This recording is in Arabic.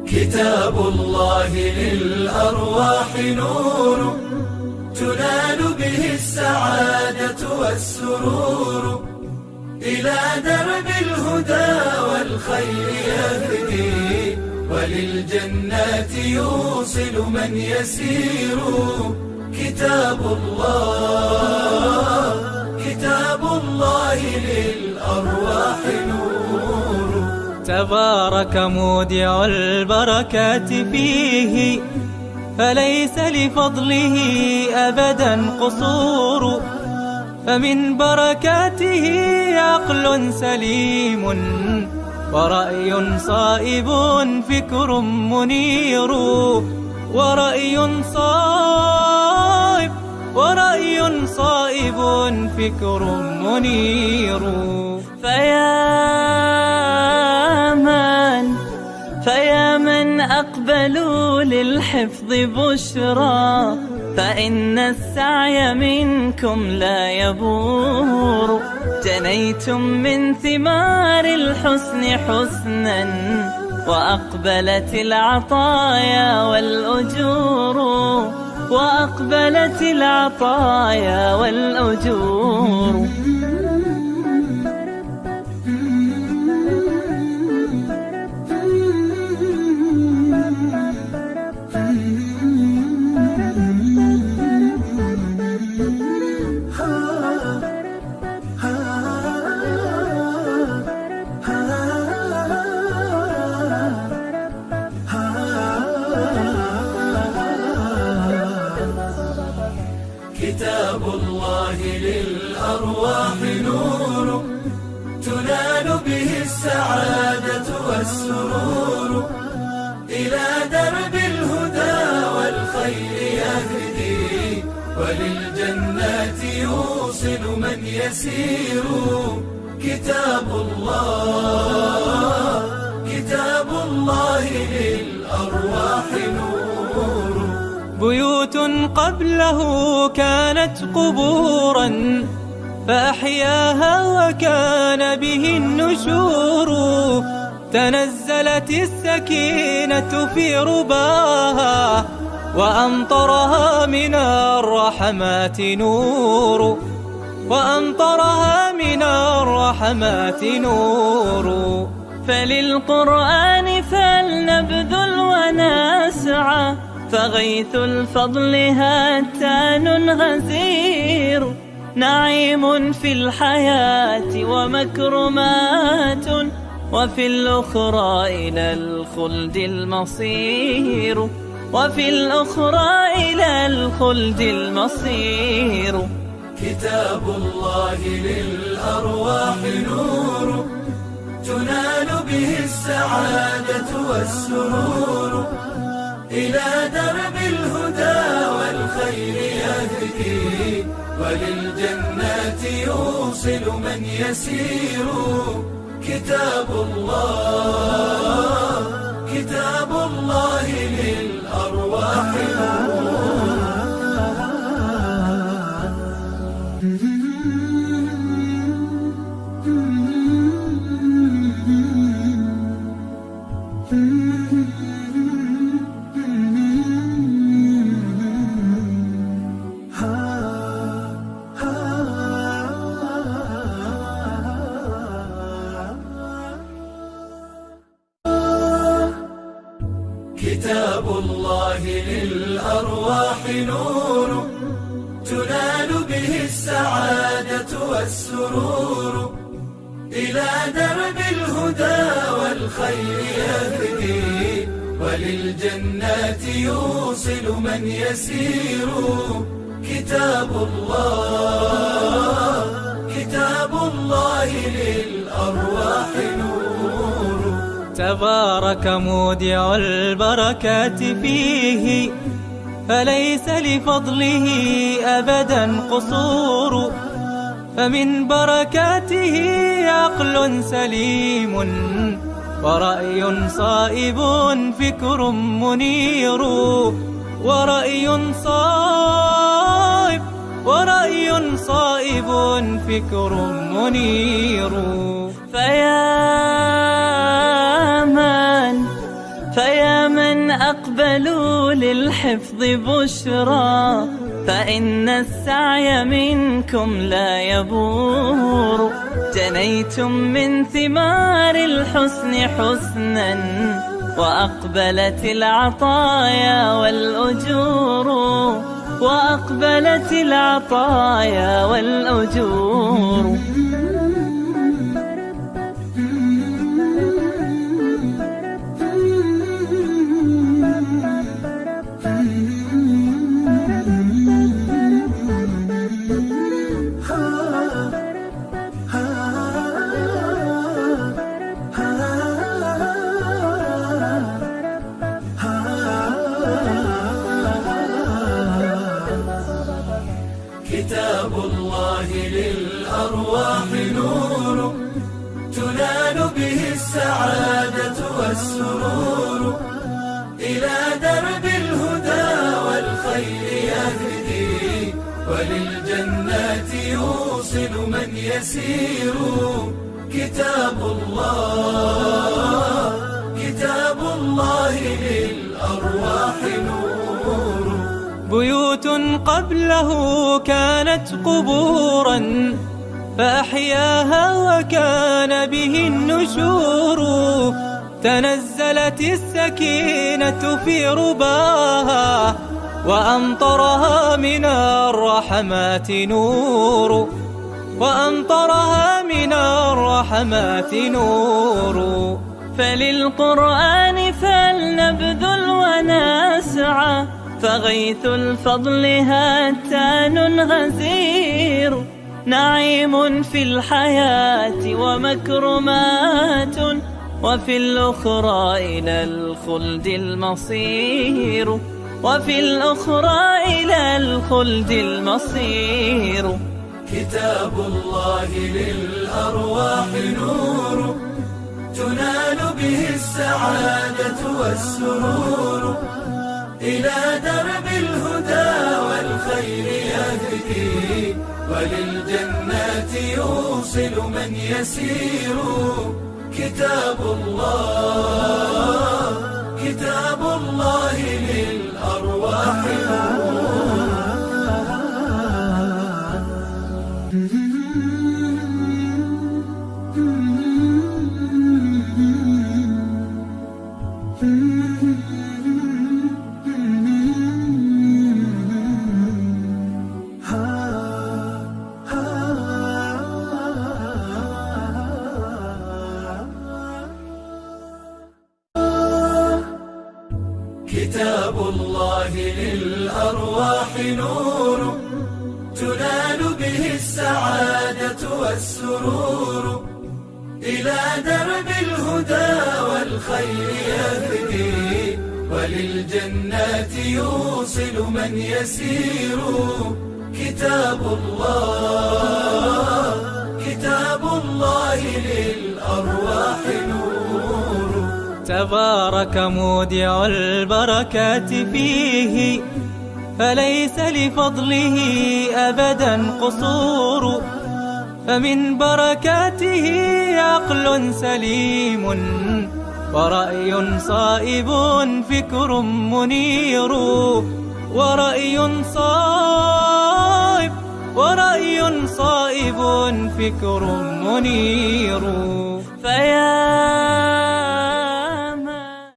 كتاب الله للأرواح نور، تنال به السعادة والسرور، إلى درب الهدى والخير يهدي، وللجنات يوصل من يسير. كتاب الله للأرواح نور. تبارك مودع البركات فيه، فليس لفضله أبدا قصور، فمن بركاته عقل سليم، ورأي صائب فكر منير، ورأي صائب فكر منير. فيا من أقبلوا للحفظ بشرى، فإن السعي منكم لا يبور، جنيتم من ثمار الحسن حسنا، وأقبلت العطايا والأجور، وأقبلت العطايا والأجور. كتاب الله للأرواح نور، تنال به السعادة والسرور، إلى درب الهدى والخير يهدي، وللجنات يوصل من يسير. كتاب الله للأرواح نور. بيوت قبله كانت قبورا، فأحياها وكان به النشور، تنزلت السكينة في رباها، وأمطرها من الرحمات نور، وأمطرها من الرحمات نور. فللقرآن فلنبذل ونسعى، فغيث الفضل هاتان غزير، نعيم في الحياة ومكرمات، وفي الأخرى إلى الخلد المصير، وفي الأخرى إلى الخلد المصير. كتاب الله للأرواح نور، تنال به السعادة والسرور، إلى درب الهدى والخير يهدي، وللجنات يوصل من يسير. كتاب الله للأرواح نور. كتاب الله للأرواح نور، تنال به السعادة والسرور، إلى درب الهدى والخير يهدي، وللجنات يوصل من يسير. كتاب الله للأرواح نور. تبارك مودع البركات فيه، فليس لفضله أبدا قصور، فمن بركاته عقل سليم، ورأي صائب فكر منير، ورأي صائب فكر منير. فأقبلوا للحفظ بشرى، فإن السعي منكم لا يبور. جنيتم من ثمار الحسن حسنا، وأقبلت العطايا والأجور، وأقبلت العطايا والأجور. كتاب الله للأرواح نور، تنال به السعادة والسرور. إلى درب الهدى والخير يهدي، وللجنات يوصل من يسير. كتاب الله، كتاب الله للأرواح نور. بيوت قبله كانت قبورا، فأحياها وكان به النشور. تنزلت السكينة في رباها، وأمطرها من الرحمات نور، وأمطرها من الرحمات نور. فللقرآن فلنبذل ونسعى، فغيث الفضل هاتان غزير. نعيم في الحياة ومكرمات، وفي الأخرى إلى الخلد المصير، وفي الأخرى إلى الخلد المصير. كتاب الله للأرواح نور، تنال به السعادة والسرور. إلى درب الهدى والخير يهدي، وللجنات يوصل من يسير. كتاب الله، كتاب الله للأرواح نور. كتاب الله للأرواح نور، تنال به السعادة والسرور. إلى درب الهدى والخير يهدي، وللجنات يوصل من يسير. كتاب الله، كتاب الله للأرواح نور. تبارك مودع البركات فيه، فليس لفضله أبدا قصور. فمن بركاته عقل سليم، ورأي صائب فكر منير. ورأي صائب فكر منير.